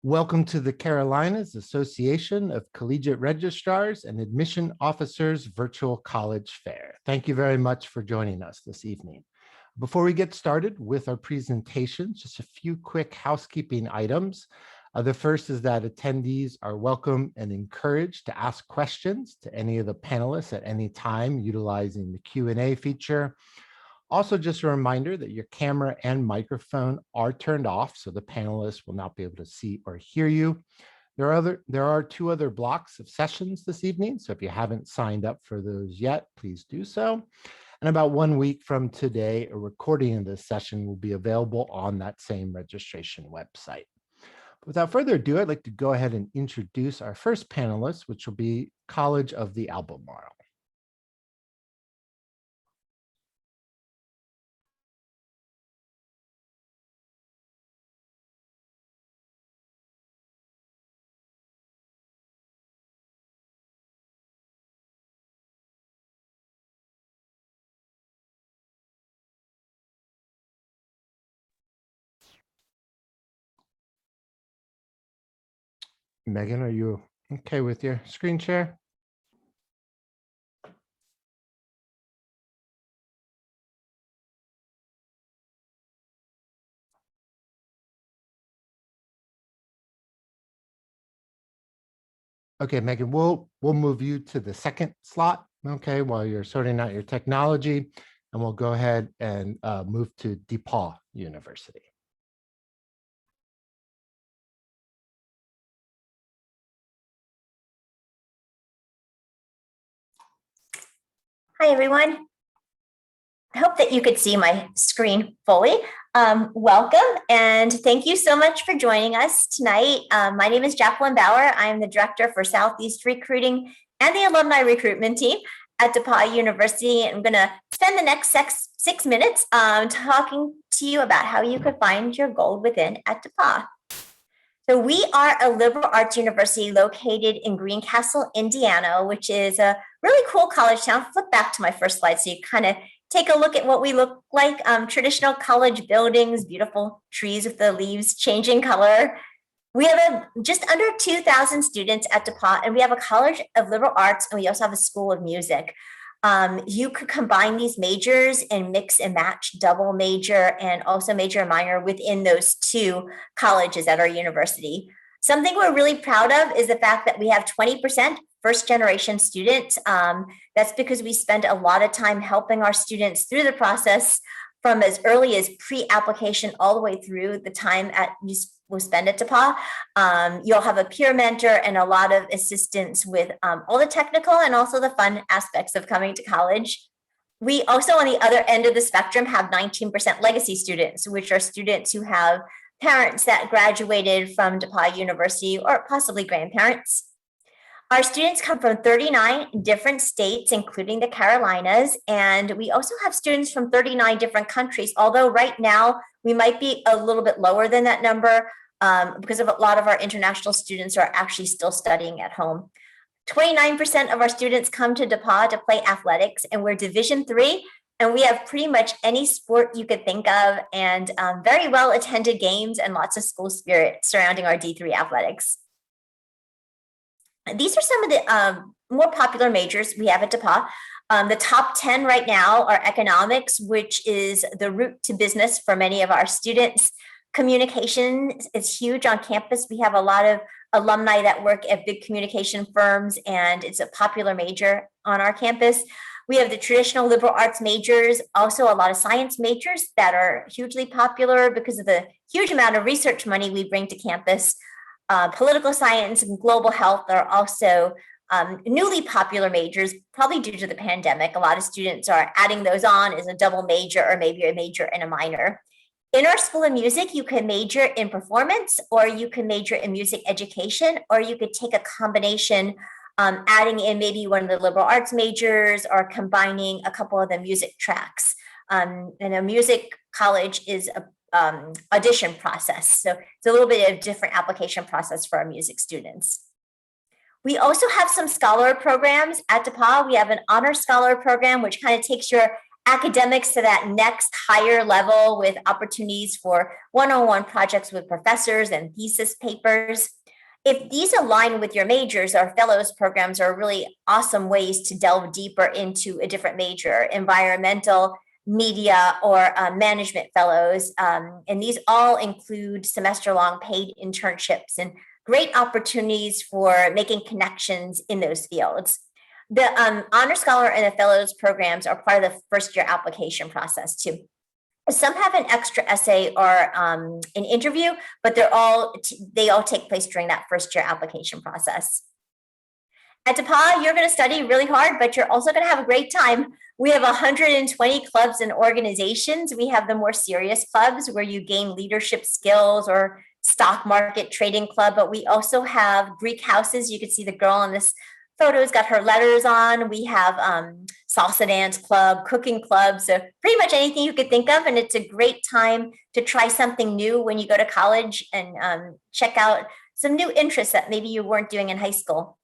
Welcome to the Carolinas Association of Collegiate Registrars and Admission Officers Virtual College Fair. Thank you very much for joining us this evening. Before we get started with our presentation, just a few quick housekeeping items. The first is that attendees are welcome and encouraged to ask questions to any of the panelists at any time utilizing the Q&A feature. Also, just a reminder that your camera and microphone are turned off, so the panelists will not be able to see or hear you. There are two other blocks of sessions this evening, so if you haven't signed up for those yet, please do so. And about 1 week from today, a recording of this session will be available on that same registration website. Without further ado, I'd like to go ahead and introduce our first panelist, which will be College of the Albemarle. Megan, are you okay with your screen share? Okay, Megan, we'll move you to the second slot, okay, while you're sorting out your technology, and we'll go ahead and move to DePauw University. Hi, everyone. I hope that you could see my screen fully. Welcome, and thank you so much for joining us tonight. My name is Jacqueline Bauer. I'm the Director for Southeast Recruiting and the Alumni Recruitment Team at DePauw University. I'm going to spend the next six minutes talking to you about how you could find your gold within at DePauw. So we are a liberal arts university located in Greencastle, Indiana, which is a really cool college town. Flip back to my first slide so you kind of take a look at what we look like. Traditional college buildings, beautiful trees with the leaves changing color. We have just under 2,000 students at DePauw, and we have a College of Liberal Arts, and we also have a School of Music. You could combine these majors and mix and match double major and also major and minor within those two colleges at our university. Something we're really proud of is the fact that we have 20% first generation students. That's because we spend a lot of time helping our students through the process from as early as pre-application all the way through the time we spend at DePauw. You'll have a peer mentor and a lot of assistance with all the technical and also the fun aspects of coming to college. We also, on the other end of the spectrum, have 19% legacy students, which are students who have parents that graduated from DePauw University or possibly grandparents. Our students come from 39 different states, including the Carolinas, and we also have students from 39 different countries, although right now we might be a little bit lower than that number because of a lot of our international students are actually still studying at home. 29% of our students come to DePauw to play athletics, and we're Division III, and we have pretty much any sport you could think of and very well attended games and lots of school spirit surrounding our D3 athletics. These are some of the more popular majors we have at DePauw. The top 10 right now are economics, which is the route to business for many of our students. Communication is huge on campus. We have a lot of alumni that work at big communication firms, and it's a popular major on our campus. We have the traditional liberal arts majors, also a lot of science majors that are hugely popular because of the huge amount of research money we bring to campus. Political science and global health are also newly popular majors, probably due to the pandemic. A lot of students are adding those on as a double major or maybe a major and a minor. In our School of Music, you can major in performance, or you can major in music education, or you could take a combination, adding in maybe one of the liberal arts majors or combining a couple of the music tracks. And a music college is a audition process. So it's a little bit of different application process for our music students. We also have some scholar programs at DePauw. We have an honor scholar program, which kind of takes your academics to that next higher level with opportunities for one-on-one projects with professors and thesis papers. If these align with your majors, our fellows programs are really awesome ways to delve deeper into a different major, environmental, media, or management fellows. And these all include semester-long paid internships and great opportunities for making connections in those fields. The Honor Scholar and the Fellows programs are part of the first year application process too. Some have an extra essay or an interview, but they all take place during that first year application process. At DePauw, you're going to study really hard, but you're also going to have a great time. We have 120 clubs and organizations. We have the more serious clubs where you gain leadership skills, or stock market trading club, but we also have Greek houses. You can see the girl in this photo's got her letters on. We have salsa dance club, cooking club, so pretty much anything you could think of. And it's a great time to try something new when you go to college and check out some new interests that maybe you weren't doing in high school.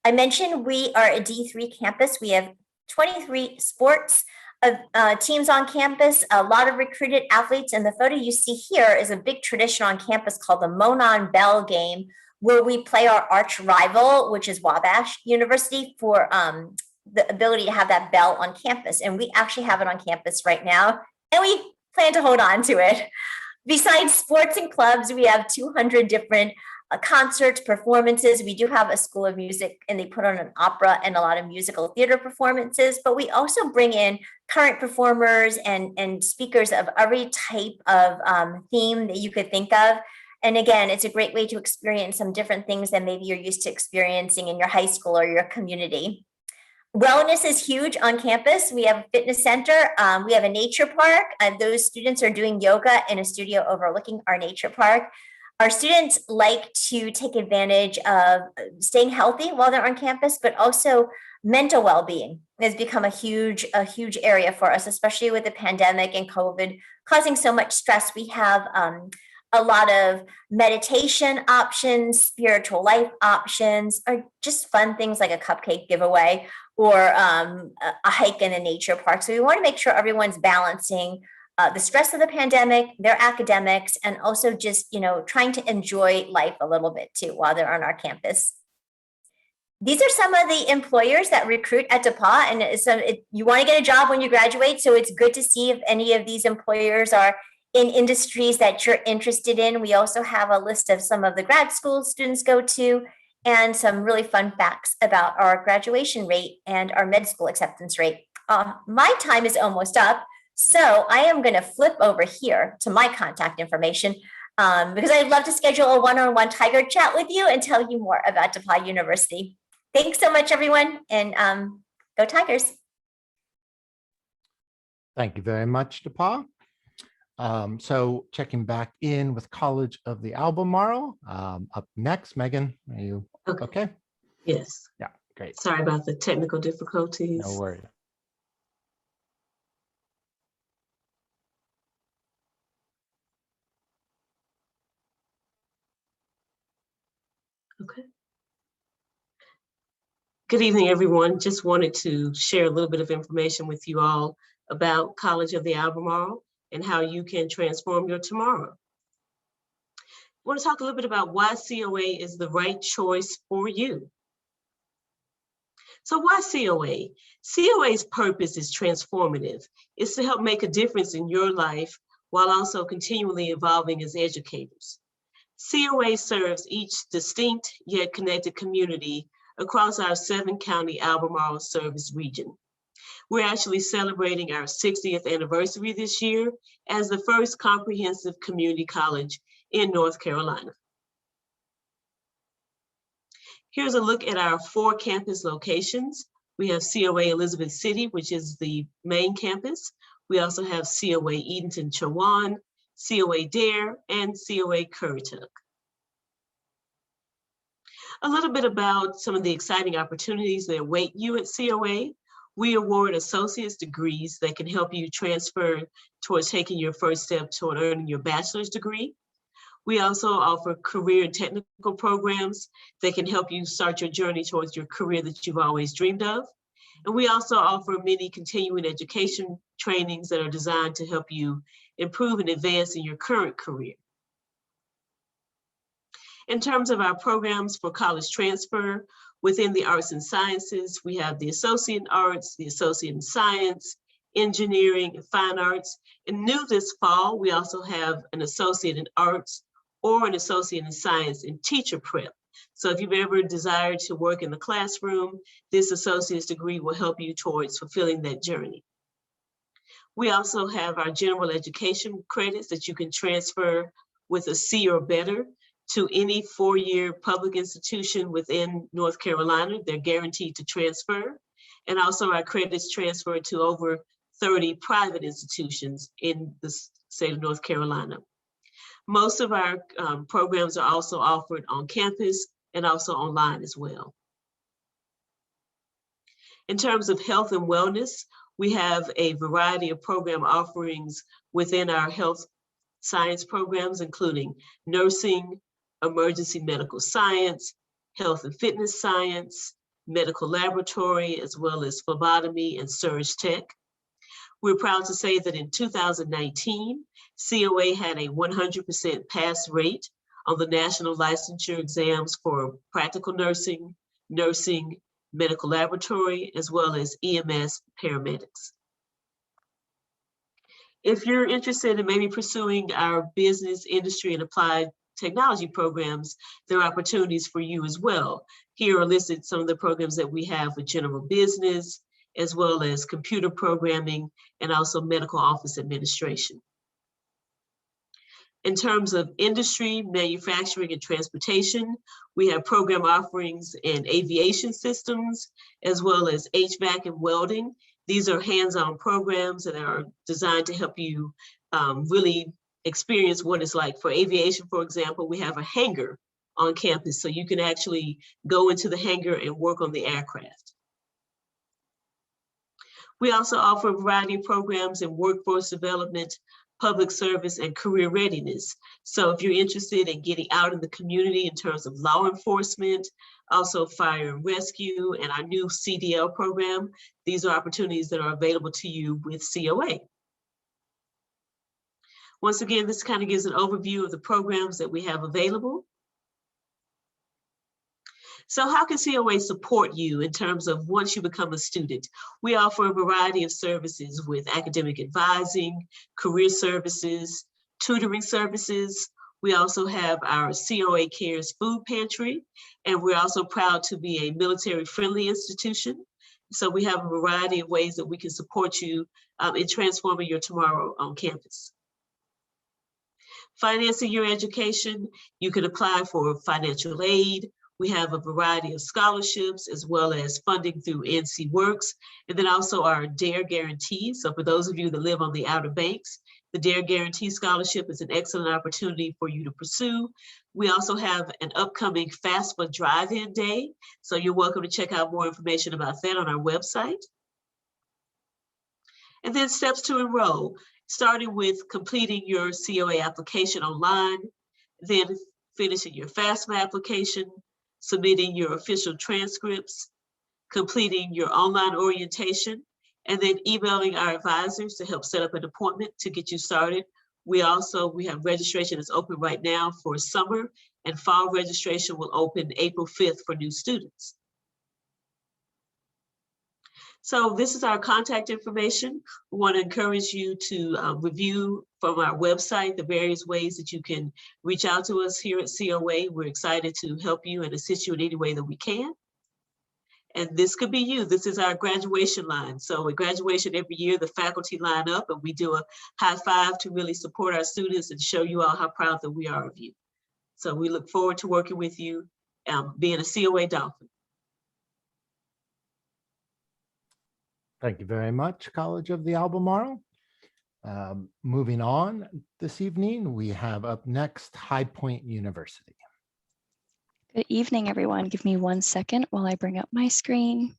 I mentioned we are a D3 campus. We have 23 sports teams on campus, a lot of recruited athletes. And the photo you see here is a big tradition on campus called the Monon Bell game, where we play our arch rival, which is Wabash University, for the ability to have that bell on campus. And we actually have it on campus right now, and we plan to hold on to it. Besides sports and clubs, we have 200 different concerts, performances. We do have a school of music, and they put on an opera and a lot of musical theater performances, but we also bring in current performers and speakers of every type of theme that you could think of. And again, it's a great way to experience some different things than maybe you're used to experiencing in your high school or your community. Wellness is huge on campus. We have a fitness center. We have a nature park. Those students are doing yoga in a studio overlooking our nature park. Our students like to take advantage of staying healthy while they're on campus, but also mental well-being has become a huge area for us, especially with the pandemic and COVID causing so much stress. We have a lot of meditation options, spiritual life options, or just fun things like a cupcake giveaway or a hike in the nature park. So we want to make sure everyone's balancing the stress of the pandemic, their academics, and also just, trying to enjoy life a little bit too while they're on our campus. These are some of the employers that recruit at DePauw, and you want to get a job when you graduate, so it's good to see if any of these employers are in industries that you're interested in. We also have a list of some of the grad school students go to, and some really fun facts about our graduation rate and our med school acceptance rate. My time is almost up, so I am going to flip over here to my contact information because I'd love to schedule a one-on-one Tiger chat with you and tell you more about DePauw University. Thanks so much, everyone, and go Tigers. Thank you very much, DePauw. So checking back in with College of the Albemarle. Up next, Megan, are you okay? Yes. Yeah, great. Sorry about the technical difficulties. No worries. Okay. Good evening, everyone. Just wanted to share a little bit of information with you all about College of the Albemarle and how you can transform your tomorrow. I want to talk a little bit about why COA is the right choice for you. So why COA? COA's purpose is transformative. It's to help make a difference in your life while also continually evolving as educators. COA serves each distinct yet connected community across our 7-county Albemarle service region. We're actually celebrating our 60th anniversary this year as the first comprehensive community college in North Carolina. Here's a look at our 4 campus locations. We have COA Elizabeth City, which is the main campus. We also have COA Edenton Chowan, COA Dare, and COA Currituck. A little bit about some of the exciting opportunities that await you at COA. We award associate's degrees that can help you transfer towards taking your first step toward earning your bachelor's degree. We also offer career and technical programs that can help you start your journey towards your career that you've always dreamed of. And we also offer many continuing education trainings that are designed to help you improve and advance in your current career. In terms of our programs for college transfer, within the arts and sciences, we have the associate in arts, the associate in science, engineering, and fine arts. And new this fall, we also have an associate in arts or an associate in science in teacher prep. So if you've ever desired to work in the classroom, this associate's degree will help you towards fulfilling that journey. We also have our general education credits that you can transfer with a C or better to any four-year public institution within North Carolina. They're guaranteed to transfer. And also our credits transfer to over 30 private institutions in the state of North Carolina. Most of our programs are also offered on campus and also online as well. In terms of health and wellness, we have a variety of program offerings within our health science programs, including nursing, emergency medical science, health and fitness science, medical laboratory, as well as phlebotomy and surge tech. We're proud to say that in 2019, COA had a 100% pass rate on the national licensure exams for practical nursing, nursing, medical laboratory, as well as EMS paramedics. If you're interested in maybe pursuing our business, industry, and applied technology programs, there are opportunities for you as well. Here are listed some of the programs that we have with general business, as well as computer programming, and also medical office administration. In terms of industry, manufacturing, and transportation, we have program offerings in aviation systems, as well as HVAC and welding. These are hands-on programs that are designed to help you really experience what it's like. For aviation, for example, we have a hangar on campus, so you can actually go into the hangar and work on the aircraft. We also offer a variety of programs in workforce development, public service, and career readiness. So if you're interested in getting out in the community in terms of law enforcement, also fire and rescue, and our new CDL program, these are opportunities that are available to you with COA. Once again, this kind of gives an overview of the programs that we have available. So how can COA support you in terms of once you become a student? We offer a variety of services with academic advising, career services, tutoring services. We also have our COA Cares Food Pantry, and we're also proud to be a military-friendly institution. So we have a variety of ways that we can support you in transforming your tomorrow on campus. Financing your education, you can apply for financial aid. We have a variety of scholarships as well as funding through NC Works, and then also our DARE Guarantee. So for those of you that live on the Outer Banks, the DARE Guarantee Scholarship is an excellent opportunity for you to pursue. We also have an upcoming FAFSA Drive-In Day, so you're welcome to check out more information about that on our website. And then steps to enroll, starting with completing your COA application online, then finishing your FAFSA application, submitting your official transcripts, completing your online orientation, and then emailing our advisors to help set up an appointment to get you started. We have registration is open right now for summer, and fall registration will open April 5th for new students. So this is our contact information. We want to encourage you to review from our website the various ways that you can reach out to us here at COA. We're excited to help you and assist you in any way that we can. And this could be you. This is our graduation line. So at graduation every year, the faculty line up and we do a high five to really support our students and show you all how proud that we are of you. So we look forward to working with you, being a COA Dolphin. Thank you very much, College of the Albemarle. Moving on this evening, we have up next High Point University. Good evening, everyone. Give me 1 second while I bring up my screen.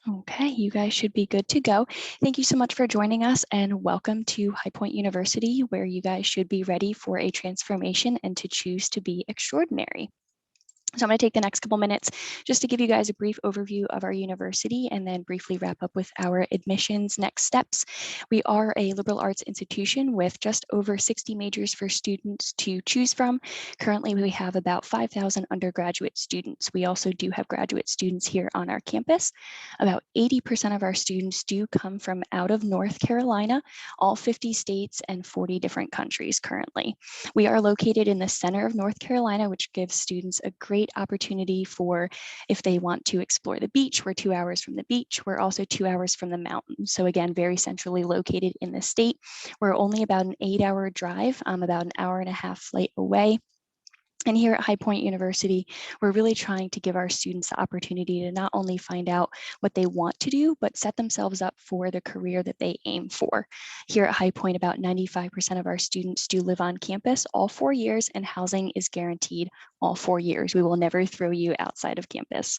Okay, you guys should be good to go. Thank you so much for joining us and welcome to High Point University, where you guys should be ready for a transformation and to choose to be extraordinary. So I'm going to take the next couple minutes just to give you guys a brief overview of our university and then briefly wrap up with our admissions next steps. We are a liberal arts institution with just over 60 majors for students to choose from. Currently, we have about 5,000 undergraduate students. We also do have graduate students here on our campus. About 80% of our students do come from out of North Carolina, all 50 states and 40 different countries currently. We are located in the center of North Carolina, which gives students a great opportunity for if they want to explore the beach. We're 2 hours from the beach. We're also 2 hours from the mountains. So again, very centrally located in the state. We're only about an 8-hour drive, about an hour and a half flight away. And here at High Point University, we're really trying to give our students the opportunity to not only find out what they want to do, but set themselves up for the career that they aim for. Here at High Point, about 95% of our students do live on campus all 4 years, and housing is guaranteed all 4 years. We will never throw you outside of campus.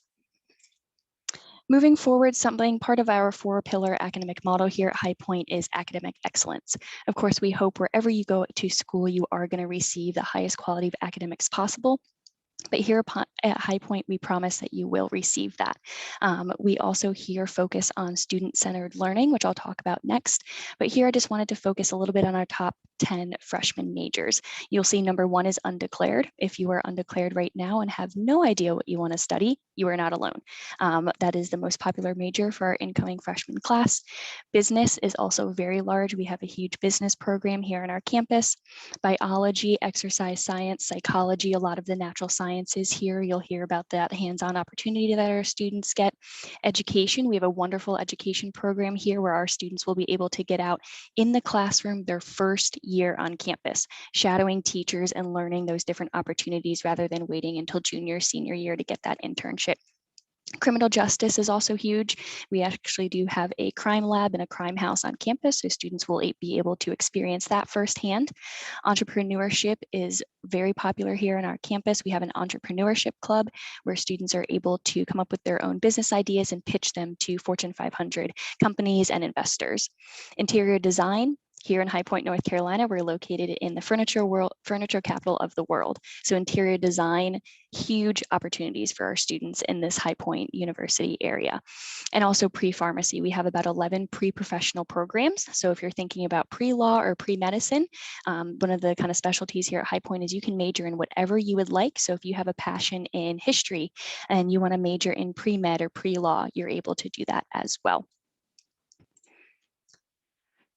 Moving forward, part of our 4-pillar academic model here at High Point is academic excellence. Of course, we hope wherever you go to school, you are going to receive the highest quality of academics possible. But here at High Point, we promise that you will receive that. We also here focus on student-centered learning, which I'll talk about next. But here I just wanted to focus a little bit on our top 10 freshman majors. You'll see number 1 is undeclared. If you are undeclared right now and have no idea what you want to study, you are not alone. That is the most popular major for our incoming freshman class. Business is also very large. We have a huge business program here on our campus. Biology, exercise science, psychology, a lot of the natural sciences here. You'll hear about that hands-on opportunity that our students get. Education, we have a wonderful education program here where our students will be able to get out in the classroom their first year on campus, shadowing teachers and learning those different opportunities rather than waiting until junior, senior year to get that internship. Criminal justice is also huge. We actually do have a crime lab and a crime house on campus, so students will be able to experience that firsthand. Entrepreneurship is very popular here on our campus. We have an entrepreneurship club where students are able to come up with their own business ideas and pitch them to Fortune 500 companies and investors. Interior design. Here in High Point, North Carolina, we're located in the furniture capital of the world. So interior design, huge opportunities for our students in this High Point University area. And also pre-pharmacy, we have about 11 pre-professional programs. So if you're thinking about pre-law or pre-medicine, one of the kind of specialties here at High Point is you can major in whatever you would like. So if you have a passion in history and you want to major in pre-med or pre-law, you're able to do that as well.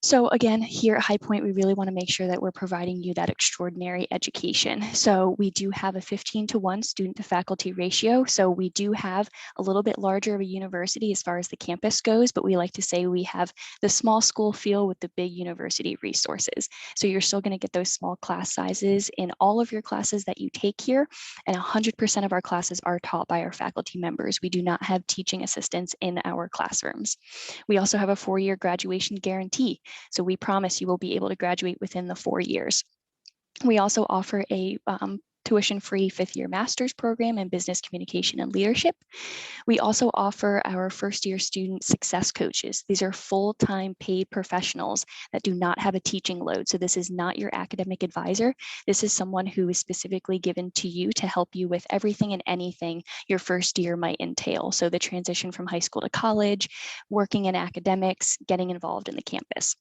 So again, here at High Point, we really want to make sure that we're providing you that extraordinary education. So we do have a 15-to-1 student to faculty ratio. So we do have a little bit larger of a university as far as the campus goes, but we like to say we have the small school feel with the big university resources. So you're still going to get those small class sizes in all of your classes that you take here, and 100% of our classes are taught by our faculty members. We do not have teaching assistants in our classrooms. We also have a 4-year graduation guarantee. So we promise you will be able to graduate within the 4 years. We also offer a tuition-free 5th-year master's program in business communication and leadership. We also offer our first-year student success coaches. These are full-time paid professionals that do not have a teaching load. So this is not your academic advisor. This is someone who is specifically given to you to help you with everything and anything your first year might entail. So the transition from high school to college, working in academics, getting involved in the campus.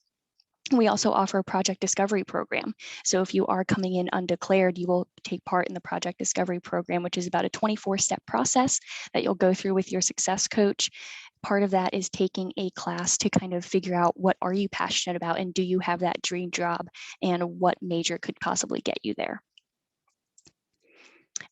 We also offer a project discovery program. So if you are coming in undeclared, you will take part in the project discovery program, which is about a 24-step process that you'll go through with your success coach. Part of that is taking a class to kind of figure out what are you passionate about and do you have that dream job and what major could possibly get you there.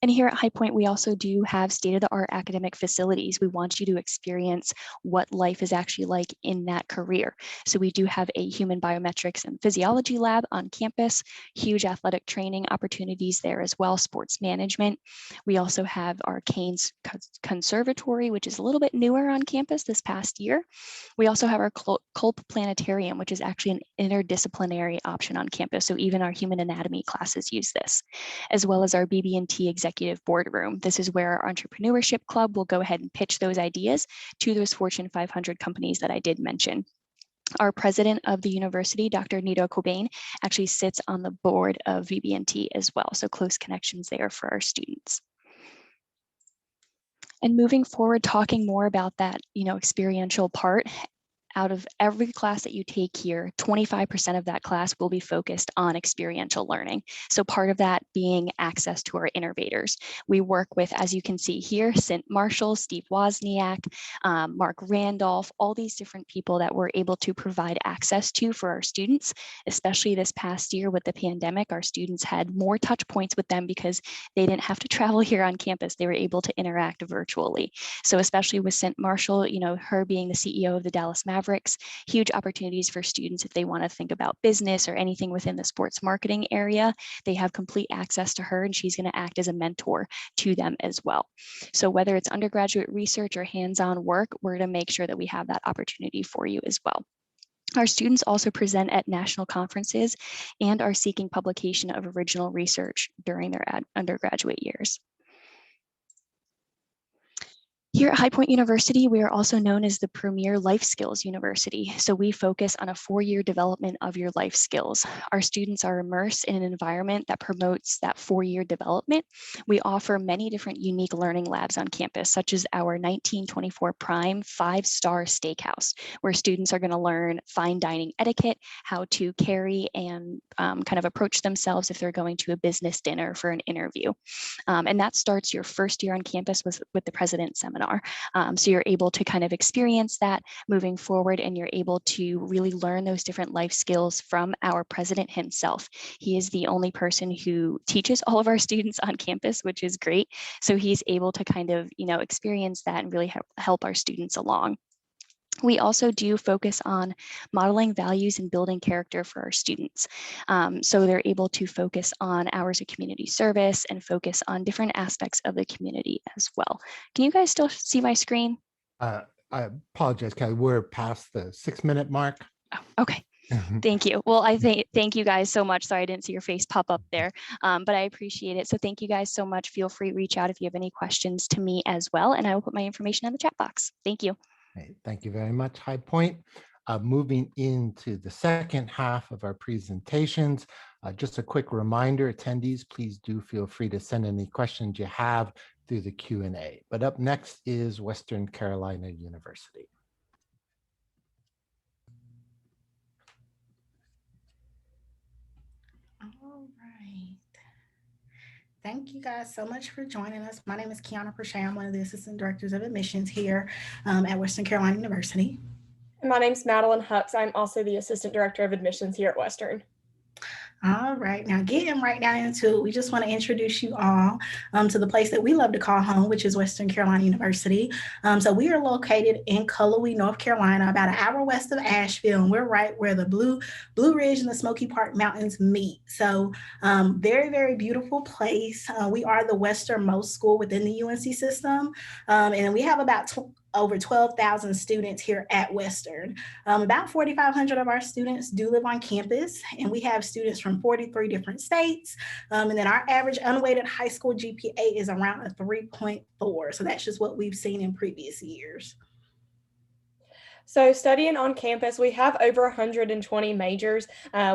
And here at High Point, we also do have state-of-the-art academic facilities. We want you to experience what life is actually like in that career. So we do have a human biometrics and physiology lab on campus, huge athletic training opportunities there as well, sports management. We also have our Canes Conservatory, which is a little bit newer on campus this past year. We also have our Culp Planetarium, which is actually an interdisciplinary option on campus. So even our human anatomy classes use this, as well as our BB&T executive executive boardroom. This is where our entrepreneurship club will go ahead and pitch those ideas to those Fortune 500 companies that I did mention. Our president of the university, Dr. Nito Cobain, actually sits on the board of VB&T as well. So close connections there for our students. And moving forward, talking more about that, experiential part. Out of every class that you take here, 25% of that class will be focused on experiential learning. So part of that being access to our innovators. We work with, as you can see here, St. Marshall, Steve Wozniak, Mark Randolph, all these different people that we're able to provide access to for our students, especially this past year with the pandemic. Our students had more touch points with them because they didn't have to travel here on campus. They were able to interact virtually. So especially with St. Marshall, her being the CEO of the Dallas Mavericks, huge opportunities for students if they want to think about business or anything within the sports marketing area. They have complete access to her, and she's going to act as a mentor to them as well. So whether it's undergraduate research or hands-on work, we're going to make sure that we have that opportunity for you as well. Our students also present at national conferences and are seeking publication of original research during their undergraduate years. Here at High Point University, we are also known as the premier life skills university. So we focus on a 4-year development of your life skills. Our students are immersed in an environment that promotes that 4-year development. We offer many different unique learning labs on campus, such as our 1924 Prime 5-star steakhouse, where students are going to learn fine dining etiquette, how to carry and kind of approach themselves if they're going to a business dinner for an interview. And that starts your first year on campus with the President's Seminar. So you're able to kind of experience that moving forward, and you're able to really learn those different life skills from our president himself. He is the only person who teaches all of our students on campus, which is great. So he's able to kind of, experience that and really help our students along. We also do focus on modeling values and building character for our students. So they're able to focus on hours of community service and focus on different aspects of the community as well. Can you guys still see my screen? I apologize, Kelly. We're past the 6-minute mark. Oh, okay. Thank you. Well, thank you guys so much. Sorry, I didn't see your face pop up there, but I appreciate it. So thank you guys so much. Feel free to reach out if you have any questions to me as well, and I will put my information in the chat box. Thank you. Thank you very much, High Point. Moving into the second half of our presentations, just a quick reminder, attendees, please do feel free to send any questions you have through the Q&A. But up next is Western Carolina University. All right. Thank you guys so much for joining us. My name is Kiana Prochet. I'm one of the assistant directors of admissions here at Western Carolina University. And my name's Madeline Hux. I'm also the assistant director of admissions here at Western. All right, now getting right down into it, we just want to introduce you all to the place that we love to call home, which is Western Carolina University. So we are located in Cullowhee, North Carolina, about an hour west of Asheville, and we're right where the Blue Ridge and the Smoky Park Mountains meet. So very, very beautiful place. We are the westernmost school within the UNC system, and we have about over 12,000 students here at Western. About 4,500 of our students do live on campus, and we have students from 43 different states. And then our average unweighted high school GPA is around a 3.4. So that's just what we've seen in previous years. So studying on campus, we have over 120 majors.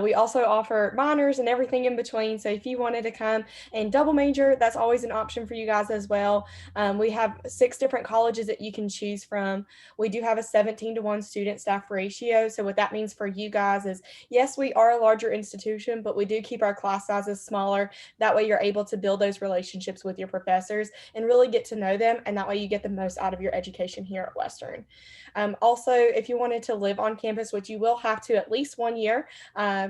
We also offer minors and everything in between. So if you wanted to come and double major, that's always an option for you guys as well. We have 6 different colleges that you can choose from. We do have a 17-to-1 student staff ratio. So what that means for you guys is, yes, we are a larger institution, but we do keep our class sizes smaller. That way you're able to build those relationships with your professors and really get to know them. And that way you get the most out of your education here at Western. Also, if you wanted to live on campus, which you will have to at least 1 year,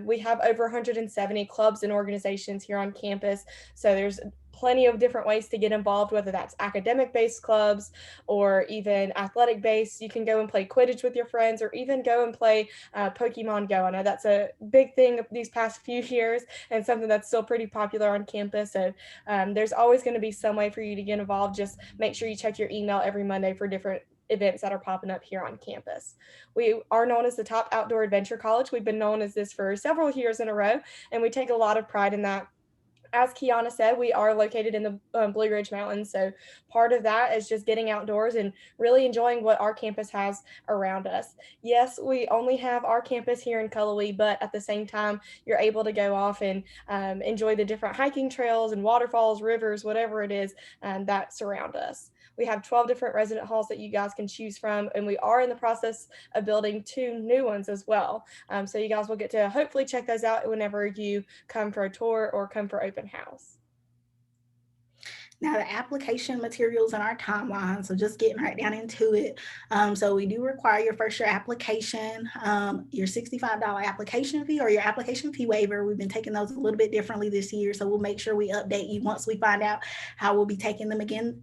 we have over 170 clubs and organizations here on campus. So there's plenty of different ways to get involved, whether that's academic-based clubs or even athletic-based. You can go and play Quidditch with your friends, or even go and play Pokemon Go. I know that's a big thing these past few years and something that's still pretty popular on campus. So there's always going to be some way for you to get involved. Just make sure you check your email every Monday for different events that are popping up here on campus. We are known as the top outdoor adventure college. We've been known as this for several years in a row, and we take a lot of pride in that. as Kiana said, we are located in the Blue Ridge Mountains. So part of that is just getting outdoors and really enjoying what our campus has around us. Yes, we only have our campus here in Cullowhee, but at the same time, you're able to go off and enjoy the different hiking trails and waterfalls, rivers, whatever it is that surround us. We have 12 different resident halls that you guys can choose from, and we are in the process of building 2 new ones as well. So you guys will get to hopefully check those out whenever you come for a tour or come for open house. Now the application materials in our timeline, so just getting right down into it. So we do require your first year application, your $65 application fee or your application fee waiver. We've been taking those a little bit differently this year, so we'll make sure we update you once we find out how we'll be taking them again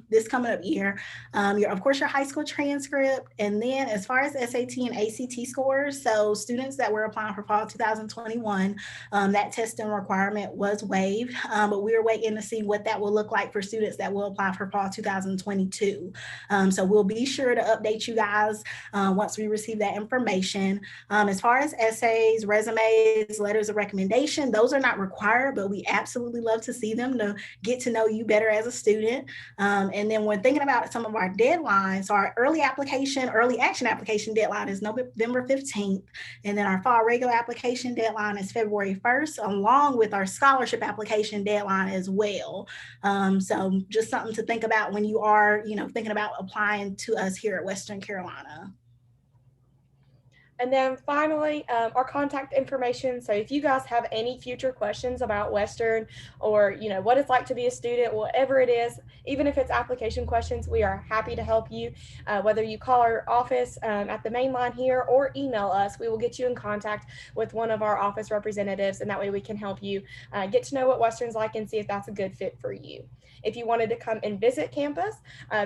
this coming up year. Of course, your high school transcript, and then as far as SAT and ACT scores, so students that were applying for fall 2021, that testing requirement was waived, but we're waiting to see what that will look like for students that will apply for fall 2022. So we'll be sure to update you guys once we receive that information. As far as essays, resumes, letters of recommendation, those are not required, but we absolutely love to see them to get to know you better as a student. And then when thinking about some of our deadlines, so our early action application deadline is November 15th. And then our fall regular application deadline is February 1st, along with our scholarship application deadline as well. So just something to think about when you are, thinking about applying to us here at Western Carolina. And then finally, our contact information. So if you guys have any future questions about Western or, what it's like to be a student, whatever it is, even if it's application questions, we are happy to help you. Whether you call our office at the main line here or email us, we will get you in contact with one of our office representatives. And that way we can help you get to know what Western's like and see if that's a good fit for you. If you wanted to come and visit campus,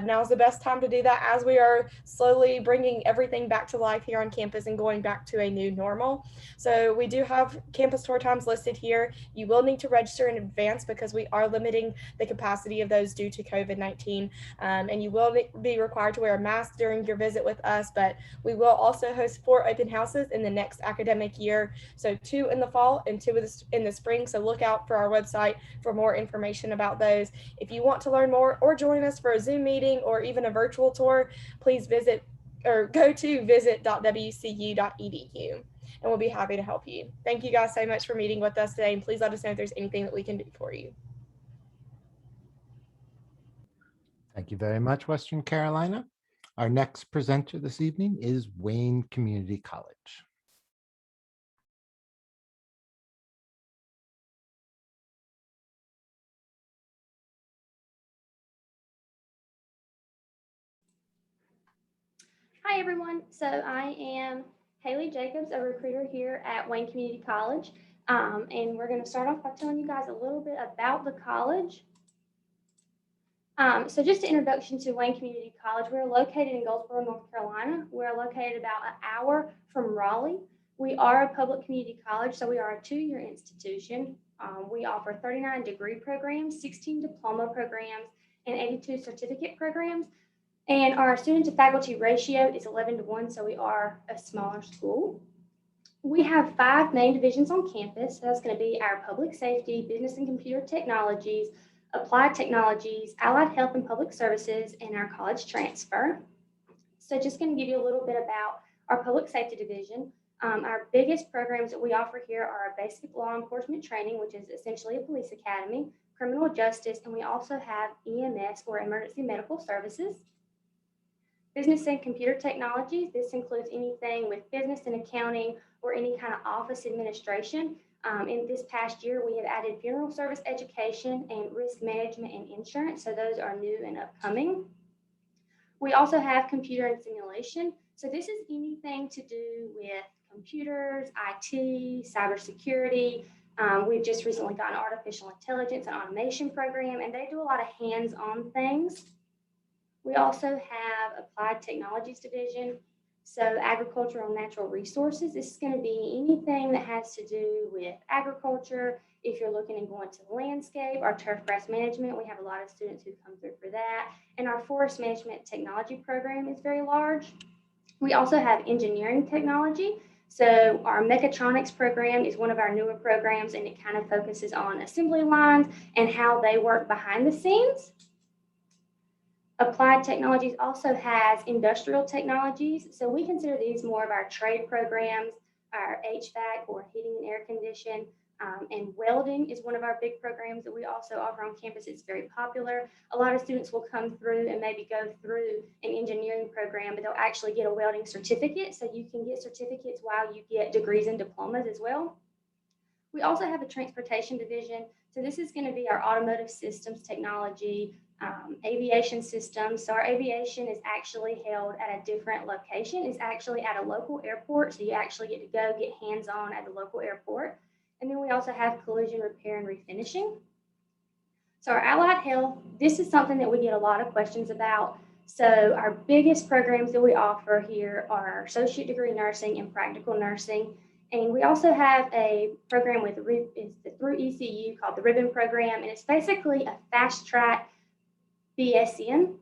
now's the best time to do that as we are slowly bringing everything back to life here on campus and going back to a new normal. So we do have campus tour times listed here. You will need to register in advance because we are limiting the capacity of those due to COVID-19. And you will be required to wear a mask during your visit with us, but we will also host 4 open houses in the next academic year. So 2 in the fall and 2 in the spring. So look out for our website for more information about those. If you want to learn more or join us for a Zoom meeting or even a virtual tour, please visit or go to visit.wcu.edu and we'll be happy to help you. Thank you guys so much for meeting with us today, and please let us know if there's anything that we can do for you. Thank you very much, Western Carolina. Our next presenter this evening is Wayne Community College. Hi everyone, so I am Haley Jacobs, a recruiter here at Wayne Community College, and we're going to start off by telling you guys a little bit about the college. So just an introduction to Wayne Community College. We're located in Goldsboro, North Carolina. We're located about an hour from Raleigh. We are a public community college, so we are a 2-year institution. We offer 39 degree programs, 16 diploma programs, and 82 certificate programs. And our student to faculty ratio is 11-to-1, so we are a smaller school. We have 5 main divisions on campus. So that's going to be our public safety, business and computer technologies, applied technologies, allied health and public services, and our college transfer. So just going to give you a little bit about our public safety division. Our biggest programs that we offer here are our basic law enforcement training, which is essentially a police academy, criminal justice, and we also have EMS or emergency medical services. Business and computer technologies, this includes anything with business and accounting or any kind of office administration. In this past year, we have added funeral service education and risk management and insurance. So those are new and upcoming. We also have computer and simulation. So this is anything to do with computers, IT, cybersecurity. We've just recently got an artificial intelligence and automation program, and they do a lot of hands-on things. We also have applied technologies division. So agricultural and natural resources, this is going to be anything that has to do with agriculture. If you're looking and going to landscape, our turf grass management, we have a lot of students who come through for that. And our forest management technology program is very large. We also have engineering technology. So our mechatronics program is one of our newer programs, and it kind of focuses on assembly lines and how they work behind the scenes. Applied Technologies also has industrial technologies. So we consider these more of our trade programs, our HVAC or heating and air condition, and welding is one of our big programs that we also offer on campus. It's very popular. A lot of students will come through and maybe go through an engineering program, but they'll actually get a welding certificate. So you can get certificates while you get degrees and diplomas as well. We also have a transportation division. So this is going to be our automotive systems technology, aviation systems. So our aviation is actually held at a different location. It's actually at a local airport. So you actually get to go get hands-on at the local airport. And then we also have collision repair and refinishing. So our allied health, this is something that we get a lot of questions about. So our biggest programs that we offer here are associate degree nursing and practical nursing. And we also have a program with through ECU called the Ribbon Program, and it's basically a fast track BSN.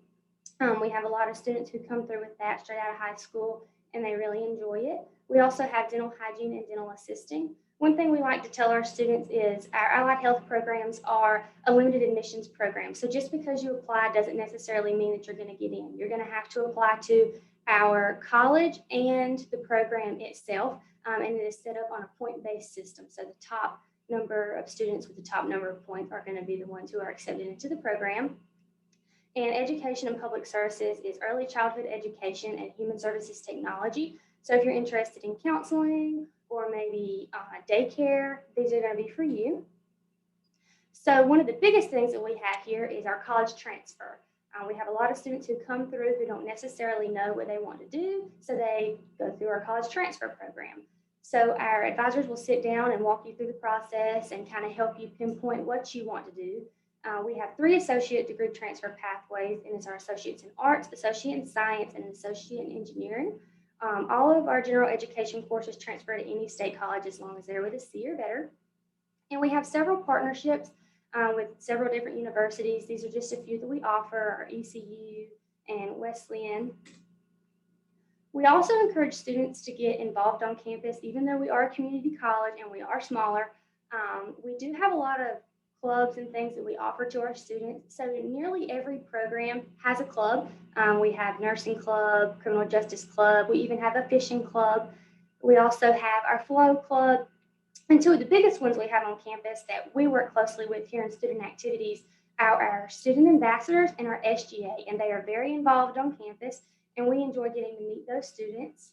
We have a lot of students who come through with that straight out of high school, and they really enjoy it. We also have dental hygiene and dental assisting. One thing we like to tell our students is our allied health programs are a limited admissions program. So just because you apply doesn't necessarily mean that you're going to get in. You're going to have to apply to our college and the program itself, and it is set up on a point-based system. So the top number of students with the top number of points are going to be the ones who are accepted into the program. And education and public services is early childhood education and human services technology. So if you're interested in counseling or maybe daycare, these are going to be for you. So one of the biggest things that we have here is our college transfer. We have a lot of students who come through who don't necessarily know what they want to do, so they go through our college transfer program. So our advisors will sit down and walk you through the process and kind of help you pinpoint what you want to do. We have 3 associate degree transfer pathways, and it's our associates in arts, associate in science, and associate in engineering. All of our general education courses transfer to any state college as long as they're with a C or better. And we have several partnerships with several different universities. These are just a few that we offer, our ECU and Wesleyan. We also encourage students to get involved on campus. Even though we are a community college and we are smaller, we do have a lot of clubs and things that we offer to our students. So nearly every program has a club. We have nursing club, criminal justice club. We even have a fishing club. We also have our flow club. And 2 of the biggest ones we have on campus that we work closely with here in student activities are our student ambassadors and our SGA. And they are very involved on campus, and we enjoy getting to meet those students.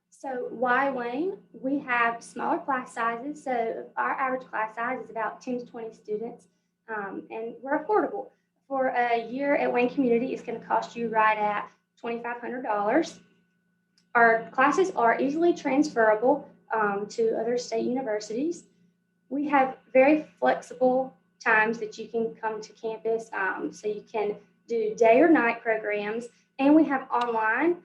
So why Wayne? We have smaller class sizes. So our average class size is about 10 to 20 students, and we're affordable. For a year at Wayne Community, it's going to cost you right at $2,500. Our classes are easily transferable to other state universities. We have very flexible times that you can come to campus, so you can do day or night programs, and we have online.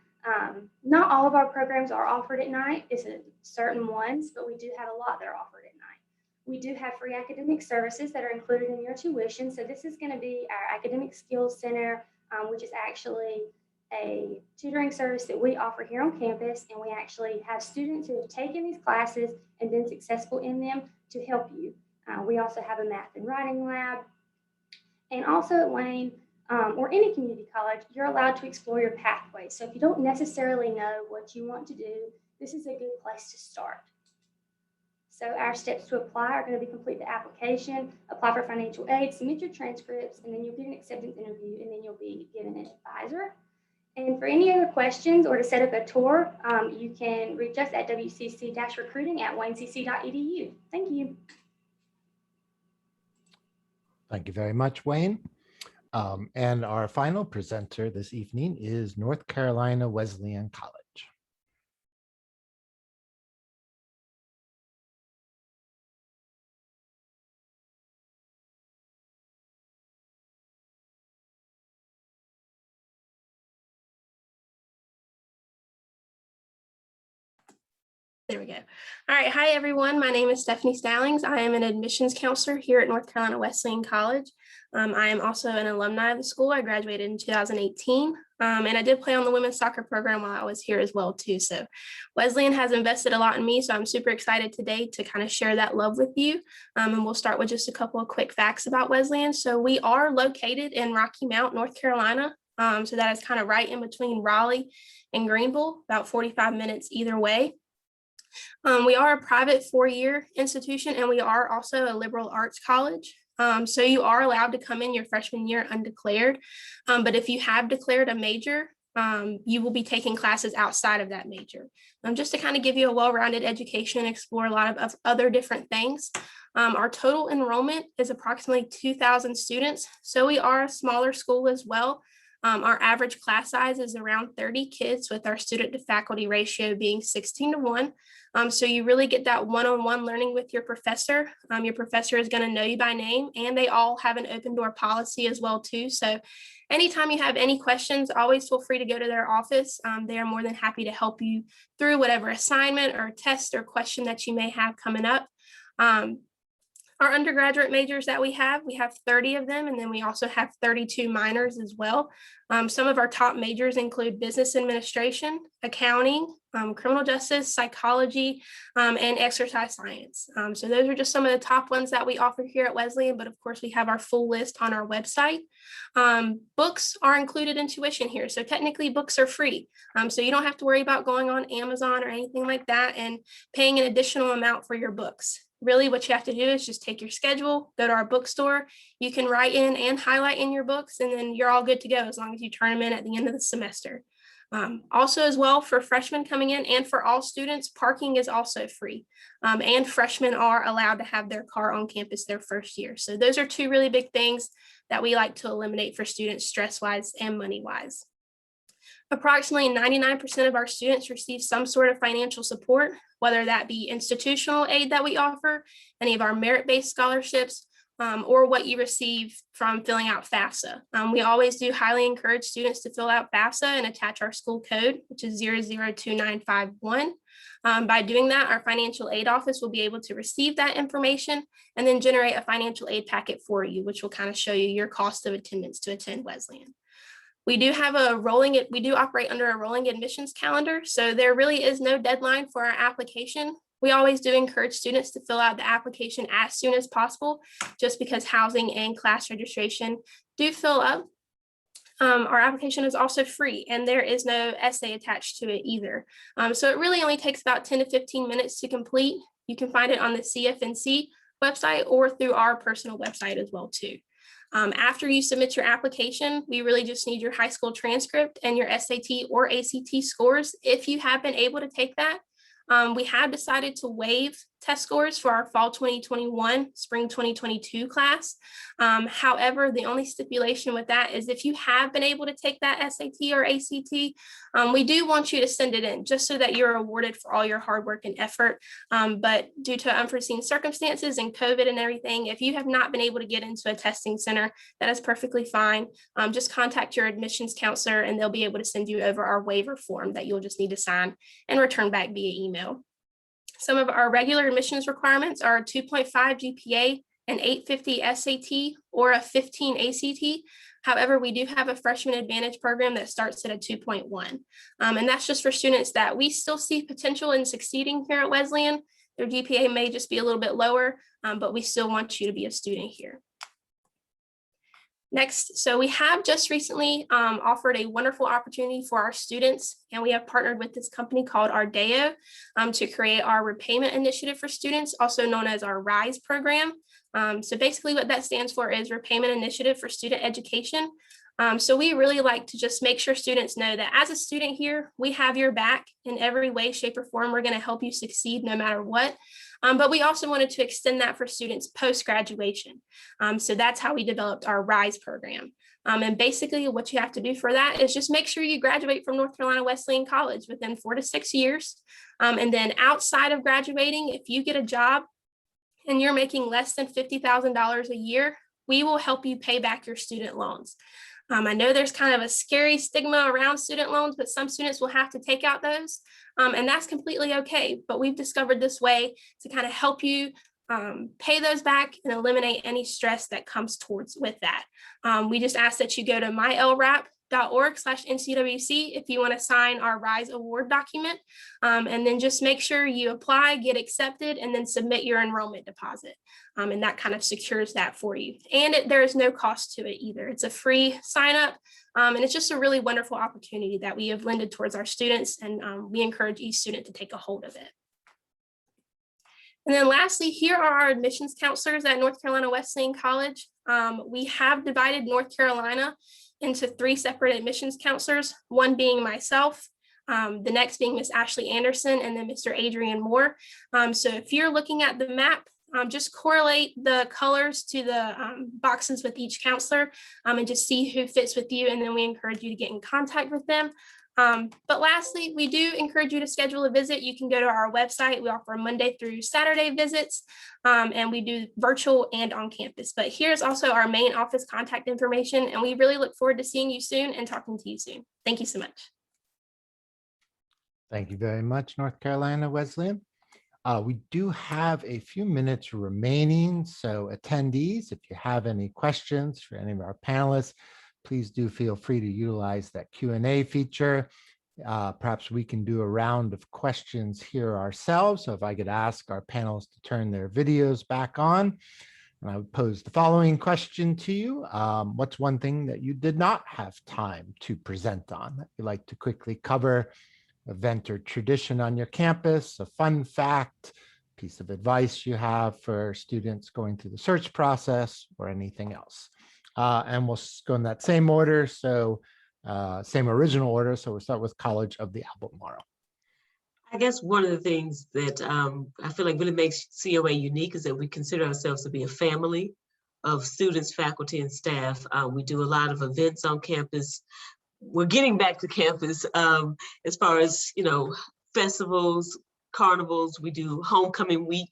Not all of our programs are offered at night. It's certain ones, but we do have a lot that are offered at night. We do have free academic services that are included in your tuition. So this is going to be our Academic Skills Center, which is actually a tutoring service that we offer here on campus. And we actually have students who have taken these classes and been successful in them to help you. We also have a math and writing lab. And also at Wayne, or any community college, you're allowed to explore your pathway. So if you don't necessarily know what you want to do, this is a good place to start. So our steps to apply are going to be complete the application, apply for financial aid, submit your transcripts, and then you'll get an acceptance interview, and then you'll be given an advisor. And for any other questions or to set up a tour, you can reach us at wcc-recruiting@waynecc.edu. Thank you. Thank you very much, Wayne. And our final presenter this evening is North Carolina Wesleyan College. There we go. All right. Hi, everyone. My name is Stephanie Stallings. I am an admissions counselor here at North Carolina Wesleyan College. I am also an alumni of the school. I graduated in 2018. And I did play on the women's soccer program while I was here as well too. So Wesleyan has invested a lot in me. So I'm super excited today to kind of share that love with you. And we'll start with just a couple of quick facts about Wesleyan. So we are located in Rocky Mount, North Carolina. So that is kind of right in between Raleigh and Greenville, about 45 minutes either way. We are a private 4-year institution, and we are also a liberal arts college. So you are allowed to come in your freshman year undeclared. But if you have declared a major, you will be taking classes outside of that major. Just to kind of give you a well-rounded education, explore a lot of other different things. Our total enrollment is approximately 2,000 students. So we are a smaller school as well. Our average class size is around 30 kids, with our student to faculty ratio being 16:1. So you really get that one-on-one learning with your professor. Your professor is going to know you by name, and they all have an open door policy as well too. So anytime you have any questions, always feel free to go to their office. They are more than happy to help you through whatever assignment or test or question that you may have coming up. Our undergraduate majors that we have 30 of them, and then we also have 32 minors as well. Some of our top majors include business administration, accounting, criminal justice, psychology, and exercise science. So those are just some of the top ones that we offer here at Wesleyan, but of course we have our full list on our website. Books are included in tuition here, so technically books are free. So you don't have to worry about going on Amazon or anything like that and paying an additional amount for your books. Really, what you have to do is just take your schedule, go to our bookstore. You can write in and highlight in your books, and then you're all good to go as long as you turn them in at the end of the semester. Also as well, for freshmen coming in and for all students, parking is also free. And freshmen are allowed to have their car on campus their first year. So those are two really big things that we like to eliminate for students stress-wise and money-wise. Approximately 99% of our students receive some sort of financial support, whether that be institutional aid that we offer, any of our merit-based scholarships, or what you receive from filling out FAFSA. We always do highly encourage students to fill out FAFSA and attach our school code, which is 002951. By doing that, our financial aid office will be able to receive that information and then generate a financial aid packet for you, which will kind of show you your cost of attendance to attend Wesleyan. We do operate under a rolling admissions calendar, so there really is no deadline for our application. We always do encourage students to fill out the application as soon as possible, just because housing and class registration do fill up. Our application is also free, and there is no essay attached to it either. So it really only takes about 10 to 15 minutes to complete. You can find it on the CFNC website or through our personal website as well too. After you submit your application, we really just need your high school transcript and your SAT or ACT scores if you have been able to take that. We have decided to waive test scores for our fall 2021, spring 2022 class. However, the only stipulation with that is if you have been able to take that SAT or ACT, we do want you to send it in just so that you're awarded for all your hard work and effort. But due to unforeseen circumstances and COVID and everything, if you have not been able to get into a testing center, that is perfectly fine. Just contact your admissions counselor and they'll be able to send you over our waiver form that you'll just need to sign and return back via email. Some of our regular admissions requirements are a 2.5 GPA, an 850 SAT, or a 15 ACT. However, we do have a freshman advantage program that starts at a 2.1. And that's just for students that we still see potential in succeeding here at Wesleyan. Their GPA may just be a little bit lower, but we still want you to be a student here. Next, so we have just recently offered a wonderful opportunity for our students, and we have partnered with this company called Ardeo to create our repayment initiative for students, also known as our RISE program. So basically what that stands for is Repayment Initiative for Student Education. So we really like to just make sure students know that as a student here, we have your back in every way, shape, or form. We're going to help you succeed no matter what. But we also wanted to extend that for students post-graduation. So that's how we developed our RISE program. And basically what you have to do for that is just make sure you graduate from North Carolina Wesleyan College within 4 to 6 years. And then outside of graduating, if you get a job and you're making less than $50,000 a year, we will help you pay back your student loans. I know there's kind of a scary stigma around student loans, but some students will have to take out those, and that's completely okay. But we've discovered this way to kind of help you pay those back and eliminate any stress that comes towards with that. We just ask that you go to www.ncwc if you want to sign our RISE award document. And then just make sure you apply, get accepted, and then submit your enrollment deposit. And that kind of secures that for you. And there is no cost to it either. It's a free sign up. And it's just a really wonderful opportunity that we have lended towards our students. And we encourage each student to take a hold of it. And then lastly, here are our admissions counselors at North Carolina Wesleyan College. We have divided North Carolina into 3 separate admissions counselors, one being myself, the next being Miss Ashley Anderson, and then Mr. Adrian Moore. So if you're looking at the map, just correlate the colors to the boxes with each counselor and just see who fits with you. And then we encourage you to get in contact with them. But lastly, we do encourage you to schedule a visit. You can go to our website. We offer Monday through Saturday visits, and we do virtual and on campus. But here's also our main office contact information, and we really look forward to seeing you soon and talking to you soon. Thank you so much. Thank you very much, North Carolina Wesleyan. We do have a few minutes remaining, so attendees, if you have any questions for any of our panelists, please do feel free to utilize that Q&A feature. Perhaps we can do a round of questions here ourselves. So if I could ask our panelists to turn their videos back on, and I would pose the following question to you. What's one thing that you did not have time to present on that you'd like to quickly cover? Event or tradition on your campus, a fun fact, piece of advice you have for students going through the search process, or anything else. And we'll go in that same order. So same original order. So we'll start with College of the Albemarle. I guess one of the things that I feel like really makes COA unique is that we consider ourselves to be a family of students, faculty, and staff. We do a lot of events on campus. We're getting back to campus as far as, festivals, carnivals. We do homecoming week.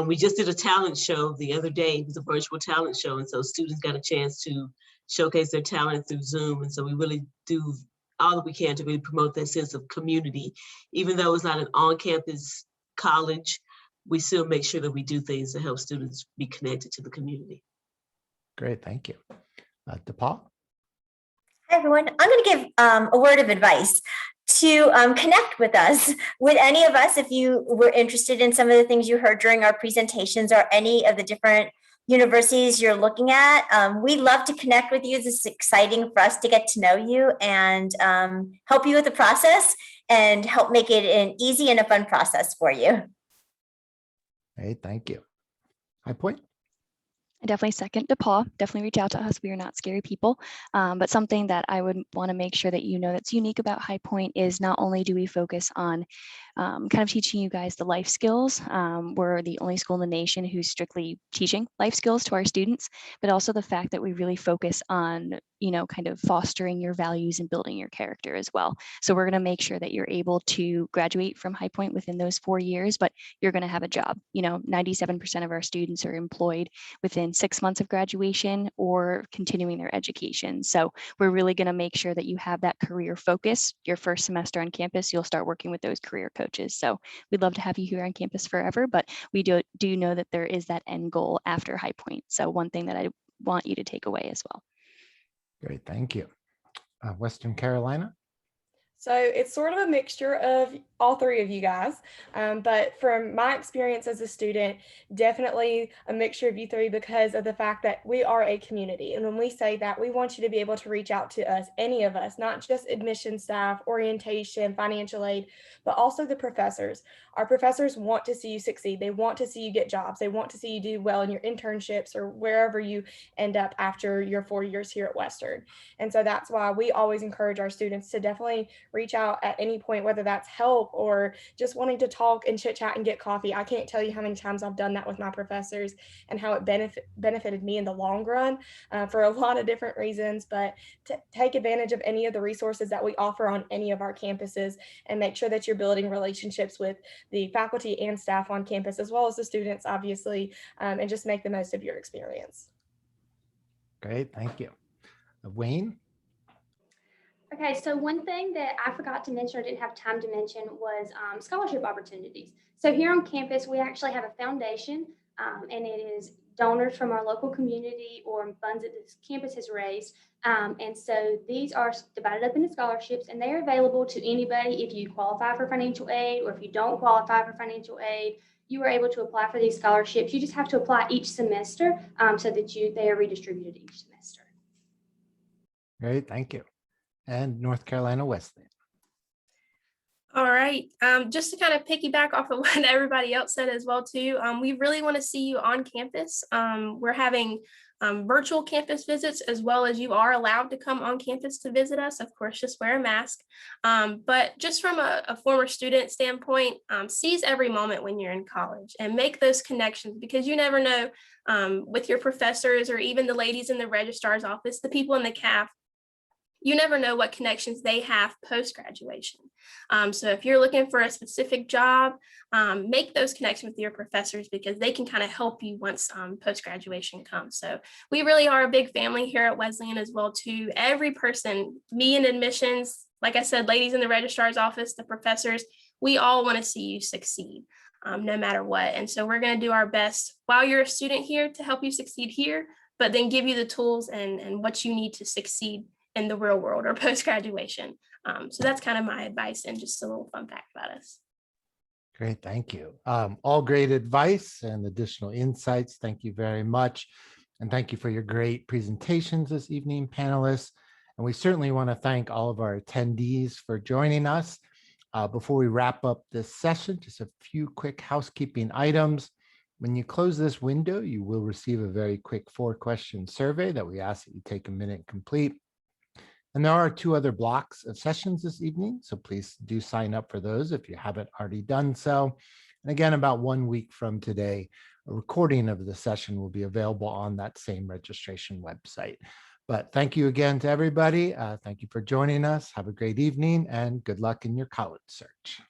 We just did a talent show the other day. It was a virtual talent show. And so students got a chance to showcase their talent through Zoom. And so we really do all that we can to really promote that sense of community. Even though it's not an on-campus college, we still make sure that we do things to help students be connected to the community. Great, thank you. DePauw? Hi, everyone. I'm going to give a word of advice to connect with us, with any of us, if you were interested in some of the things you heard during our presentations or any of the different universities you're looking at. We'd love to connect with you. This is exciting for us to get to know you and help you with the process and help make it an easy and a fun process for you. Hey, thank you. High Point? I definitely second DePauw. Definitely reach out to us. We are not scary people. But something that I would want to make sure that you know that's unique about High Point is not only do we focus on kind of teaching you guys the life skills. We're the only school in the nation who's strictly teaching life skills to our students, but also the fact that we really focus on, kind of fostering your values and building your character as well. So we're going to make sure that you're able to graduate from High Point within those 4 years, but you're going to have a job. 97% of our students are employed within 6 months of graduation or continuing their education. So we're really going to make sure that you have that career focus. Your first semester on campus, you'll start working with those career coaches. So we'd love to have you here on campus forever, but we do know that there is that end goal after High Point. So one thing that I want you to take away as well. Great, thank you. Western Carolina? So it's sort of a mixture of all 3 of you guys. But from my experience as a student, definitely a mixture of you 3 because of the fact that we are a community. And when we say that, we want you to be able to reach out to us, any of us, not just admission staff, orientation, financial aid, but also the professors. Our professors want to see you succeed. They want to see you get jobs. They want to see you do well in your internships or wherever you end up after your 4 years here at Western. And so that's why we always encourage our students to definitely reach out at any point, whether that's help or just wanting to talk and chit chat and get coffee. I can't tell you how many times I've done that with my professors and how it benefited me in the long run for a lot of different reasons. But to take advantage of any of the resources that we offer on any of our campuses and make sure that you're building relationships with the faculty and staff on campus, as well as the students, obviously, and just make the most of your experience. Great, thank you. Wayne? Okay, so one thing that I forgot to mention or didn't have time to mention was scholarship opportunities. So here on campus, we actually have a foundation and it is donors from our local community or funds that this campus has raised. And so these are divided up into scholarships, and they are available to anybody. If you qualify for financial aid or if you don't qualify for financial aid, you are able to apply for these scholarships. You just have to apply each semester so that they are redistributed each semester. Great, thank you. And North Carolina Wesleyan. All right. Just to kind of piggyback off of what everybody else said as well too, we really want to see you on campus. We're having virtual campus visits, as well as you are allowed to come on campus to visit us. Of course, just wear a mask. But just from a former student standpoint, seize every moment when you're in college and make those connections, because you never know with your professors or even the ladies in the registrar's office, the people in the CAF, you never know what connections they have post-graduation. So if you're looking for a specific job, make those connections with your professors, because they can kind of help you once post-graduation comes. So we really are a big family here at Wesleyan as well too. Every person, me in admissions, like I said, ladies in the registrar's office, the professors, we all want to see you succeed no matter what. And so we're going to do our best while you're a student here to help you succeed here, but then give you the tools and what you need to succeed in the real world or post-graduation. So that's kind of my advice and just a little fun fact about us. Great, thank you. All great advice and additional insights. Thank you very much. And thank you for your great presentations this evening, panelists. And we certainly want to thank all of our attendees for joining us. Before we wrap up this session, just a few quick housekeeping items. When you close this window, you will receive a very quick 4-question survey that we ask that you take a minute and complete. And there are 2 other blocks of sessions this evening, so please do sign up for those if you haven't already done so. And again, about 1 week from today, a recording of the session will be available on that same registration website. But thank you again to everybody. Thank you for joining us. Have a great evening and good luck in your college search.